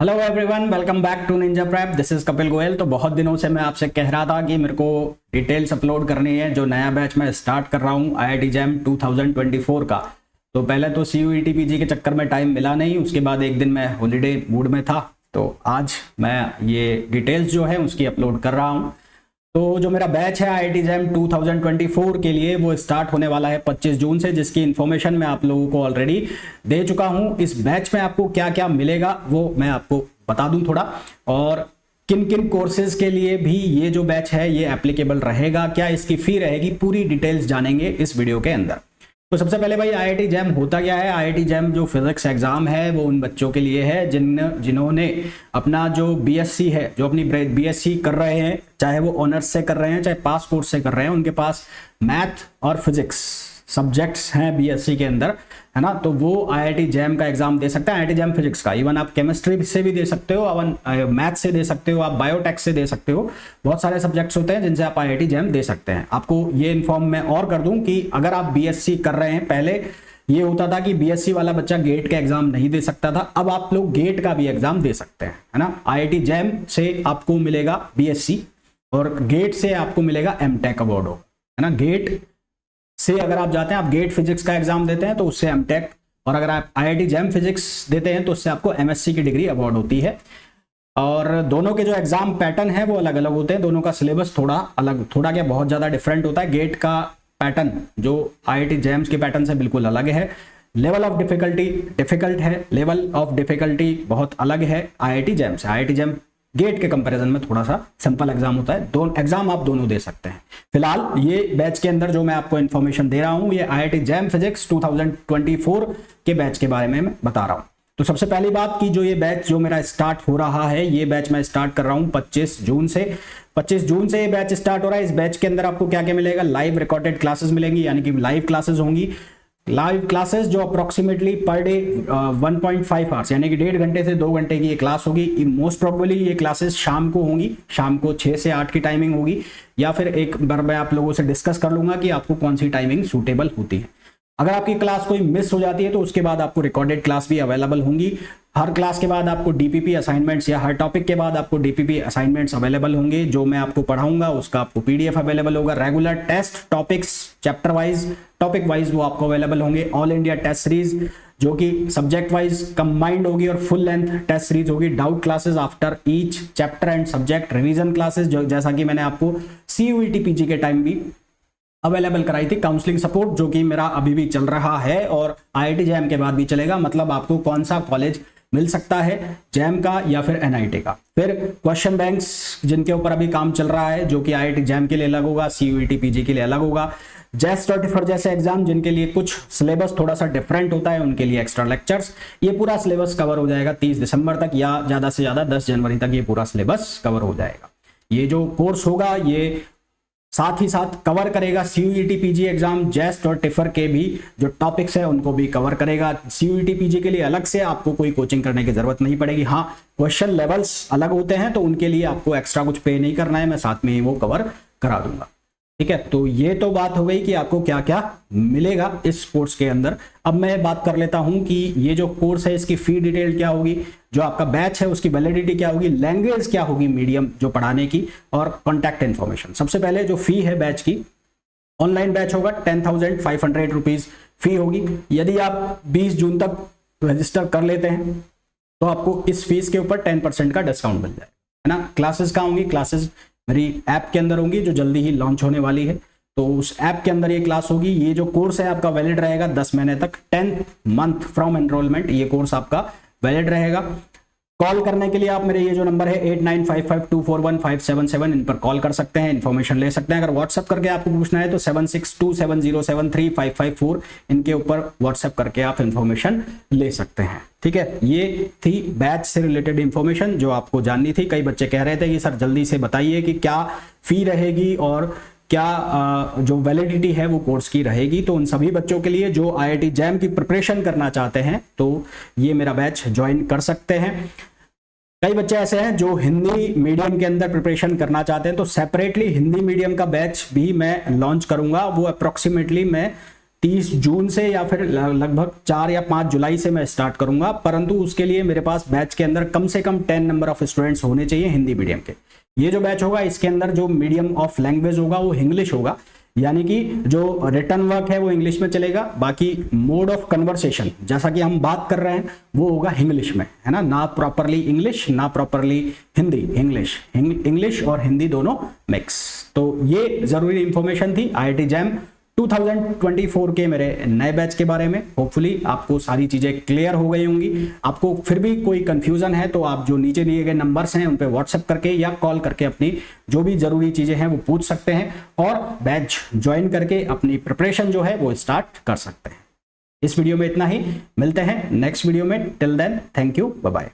Hello everyone, welcome back to Ninja Prep. This is Kapil Goyal. तो बहुत दिनों से मैं आपसे कह रहा था कि मेरे को डिटेल्स अपलोड करनी है। जो नया बैच मैं स्टार्ट कर रहा हूँ आईआईटी जैम 2024 का। तो पहले तो सीयूईटी पीजी के चक्कर में टाइम मिला नहीं, उसके बाद एक दिन मैं हॉलीडे मूड में था, तो आज मैं ये डिटेल्स जो है उसकी अपलोड कर रहा हूँ। तो जो मेरा बैच है आईआईटी जैम 2024 के लिए वो स्टार्ट होने वाला है 25 जून से, जिसकी इन्फॉर्मेशन मैं आप लोगों को ऑलरेडी दे चुका हूं। इस बैच में आपको क्या क्या मिलेगा वो मैं आपको बता दूं थोड़ा, और किन किन कोर्सेज के लिए भी ये जो बैच है ये एप्लीकेबल रहेगा, क्या इसकी फी रहेगी, पूरी डिटेल्स जानेंगे इस वीडियो के अंदर। तो सबसे पहले भाई आईआईटी जैम होता क्या है। आईआईटी जैम जो फिजिक्स एग्जाम है वो उन बच्चों के लिए है जिन्होंने अपना जो बीएससी है, जो अपनी बीएससी कर रहे हैं, चाहे वो ऑनर्स से कर रहे हैं चाहे पास कोर्स से कर रहे हैं, उनके पास मैथ और फिजिक्स सब्जेक्ट्स हैं बीएससी के अंदर, है ना। तो वो आईआईटी जैम का एग्जाम दे सकते हैं, आईआईटी जैम फिजिक्स का। इवन आप केमिस्ट्री से भी दे सकते हो, इवन मैथ से दे सकते हो, आप बायोटेक से दे सकते हो। बहुत सारे सब्जेक्ट्स होते हैं जिनसे आप आईआईटी जैम दे सकते हैं। आपको ये इन्फॉर्म मैं और कर दूं कि अगर आप बीएससी कर रहे हैं, पहले ये होता था कि बीएससी वाला बच्चा गेट का एग्जाम नहीं दे सकता था, अब आप लोग गेट का भी एग्जाम दे सकते हैं, है ना। आईआईटी जैम से आपको मिलेगा बीएससी और गेट से आपको मिलेगा एमटेक अवार्ड, है ना। गेट से अगर आप जाते हैं, आप गेट फिजिक्स का एग्जाम देते हैं तो उससे एमटेक, और अगर आप आईआईटी जैम फिजिक्स देते हैं तो उससे आपको एमएससी की डिग्री अवार्ड होती है। और दोनों के जो एग्जाम पैटर्न है वो अलग अलग होते हैं, दोनों का सिलेबस थोड़ा अलग, थोड़ा क्या बहुत ज्यादा डिफरेंट होता है। गेट का पैटर्न जो आईआईटी जैम्स के पैटर्न से बिल्कुल अलग है। लेवल ऑफ डिफिकल्टी डिफिकल्ट है, लेवल ऑफ डिफिकल्टी बहुत अलग है आईआईटी जैम से। आईआईटी जैम गेट के कंपैरिजन में थोड़ा सा सिंपल एग्जाम होता है। दोनों एग्जाम आप दोनों दे सकते हैं। फिलहाल ये बैच के अंदर जो मैं आपको इन्फॉर्मेशन दे रहा हूं, ये आईआईटी जैम फिजिक्स 2024 के बैच के बारे में मैं बता रहा हूं। तो सबसे पहली बात कि जो ये बैच जो मेरा स्टार्ट हो रहा है, ये बैच मैं स्टार्ट कर रहा हूं 25 जून से। 25 जून से ये बैच स्टार्ट हो रहा है। इस बैच के अंदर आपको क्या क्या मिलेगा, लाइव रिकॉर्डेड क्लासेस मिलेंगी, यानी कि लाइव क्लासेस होंगी। लाइव क्लासेस जो अप्रोक्सीमेटली पर डे 1.5 आवर्स यानी कि 1.5 घंटे से 2 घंटे की ये क्लास होगी। मोस्ट प्रोबेबली ये क्लासेस शाम को होंगी, शाम को 6 से 8 की टाइमिंग होगी, या फिर एक बार मैं आप लोगों से डिस्कस कर लूंगा कि आपको कौन सी टाइमिंग सूटेबल होती है। अगर आपकी क्लास कोई मिस हो जाती है तो उसके बाद आपको रिकॉर्डेड क्लास भी अवेलेबल होंगी। हर क्लास के बाद आपको डीपीपी असाइनमेंट्स, या हर टॉपिक के बाद आपको डीपीपी असाइनमेंट्स अवेलेबल होंगे। जो मैं आपको पढ़ाऊंगा उसका आपको पीडीएफ अवेलेबल होगा। Regular test topics chapter wise, topic wise वो आपको अवेलेबल होंगे। ऑल इंडिया टेस्ट सीरीज जो कि सब्जेक्ट वाइज कंबाइंड होगी और फुल लेंथ टेस्ट सीरीज होगी। Doubt classes after each chapter and subject, revision classes जैसा कि मैंने आपको सीयूईटी पीजी के टाइम भी अवेलेबल कराई थी। काउंसलिंग सपोर्ट जो कि मेरा अभी भी चल रहा है और आईआईटी जैम के बाद भी चलेगा, मतलब आपको कौन सा कॉलेज मिल सकता है, जैम का या फिर एनआईटी का। फिर क्वेश्चन बैंक्स जिनके ऊपर अभी काम चल रहा है, जो कि आईआईटी जैम के लिए अलग होगा, सीयूईटी पीजी के लिए अलग होगा। जेस्ट और टिफर जैसे एग्जाम जिनके लिए कुछ सिलेबस थोड़ा सा डिफरेंट होता है, उनके लिए एक्स्ट्रा लेक्चर्स। ये पूरा सिलेबस कवर हो जाएगा 30 दिसंबर तक, या ज्यादा से ज्यादा 10 जनवरी तक ये पूरा सिलेबस कवर हो जाएगा। ये जो कोर्स होगा ये साथ ही साथ कवर करेगा सीयूईटी पीजी एग्जाम, जेस्ट और टिफर के भी जो टॉपिक्स है उनको भी कवर करेगा। सीयूईटी पीजी के लिए अलग से आपको कोई कोचिंग करने की जरूरत नहीं पड़ेगी। हाँ, क्वेश्चन लेवल्स अलग होते हैं तो उनके लिए आपको एक्स्ट्रा कुछ पे नहीं करना है, मैं साथ में ही वो कवर करा दूंगा। ठीक है, तो ये तो बात हो गई कि आपको क्या क्या मिलेगा इस कोर्स के अंदर। अब मैं बात कर लेता हूं कि ये जो कोर्स है इसकी फी डिटेल क्या होगी, जो आपका बैच है उसकी वैलिडिटी क्या होगी, लैंग्वेज क्या होगी मीडियम जो पढ़ाने की, और कॉन्टैक्ट इन्फॉर्मेशन। सबसे पहले जो फी है बैच की, ऑनलाइन बैच होगा 10,500 रुपीज फी होगी। यदि आप 20 जून तक रजिस्टर कर लेते हैं तो आपको इस फीस के ऊपर 10% का डिस्काउंट मिल जाएगा, है ना। क्लासेस कहाँ होंगी, क्लासेस मेरी ऐप के अंदर होंगी जो जल्दी ही लॉन्च होने वाली है। तो उस ऐप के अंदर ये क्लास होगी। ये जो कोर्स है आपका वैलिड रहेगा 10 महीने तक, 10th मंथ फ्रॉम एनरोलमेंट ये कोर्स आपका वैलिड रहेगा। कॉल करने के लिए आप मेरे ये जो नंबर है 8955241577 इन पर कॉल कर सकते हैं, इन्फॉर्मेशन ले सकते हैं। अगर व्हाट्सएप करके आपको पूछना है तो 7627073554 इनके ऊपर व्हाट्सएप करके आप इन्फॉर्मेशन ले सकते हैं। ठीक है, ये थी बैच से रिलेटेड इन्फॉर्मेशन जो आपको जाननी थी। कई बच्चे कह रहे थे कि सर जल्दी से बताइए कि क्या फी रहेगी और क्या जो वैलिडिटी है वो कोर्स की रहेगी। तो उन सभी बच्चों के लिए जो आईआईटी जैम की प्रिपरेशन करना चाहते हैं तो ये मेरा बैच ज्वाइन कर सकते हैं। कई बच्चे ऐसे हैं जो हिंदी मीडियम के अंदर प्रिपरेशन करना चाहते हैं, तो सेपरेटली हिंदी मीडियम का बैच भी मैं लॉन्च करूंगा। वो अप्रोक्सीमेटली मैं 30 जून से या फिर लगभग 4 या 5 जुलाई से मैं स्टार्ट करूंगा, परंतु उसके लिए मेरे पास बैच के अंदर कम से कम 10 नंबर ऑफ स्टूडेंट्स होने चाहिए हिंदी मीडियम के। ये जो बैच होगा इसके अंदर जो मीडियम ऑफ लैंग्वेज होगा वो इंग्लिश होगा, यानी कि जो रिटन वर्क है वो इंग्लिश में चलेगा, बाकी मोड ऑफ कन्वर्सेशन जैसा कि हम बात कर रहे हैं वो होगा इंग्लिश में, है ना प्रॉपरली इंग्लिश ना प्रॉपरली हिंदी, इंग्लिश और हिंदी दोनों मिक्स। तो ये जरूरी इंफॉर्मेशन थी IIT जैम 2024 के मेरे नए बैच के बारे में। होपफुली आपको सारी चीजें क्लियर हो गई होंगी। आपको फिर भी कोई कंफ्यूजन है तो आप जो नीचे दिए गए नंबर्स हैं उन पे व्हाट्सएप करके या कॉल करके अपनी जो भी जरूरी चीजें हैं वो पूछ सकते हैं और बैच ज्वाइन करके अपनी प्रिपरेशन जो है वो स्टार्ट कर सकते हैं। इस वीडियो में इतना ही, मिलते हैं नेक्स्ट वीडियो में। Till then thank you, bye bye.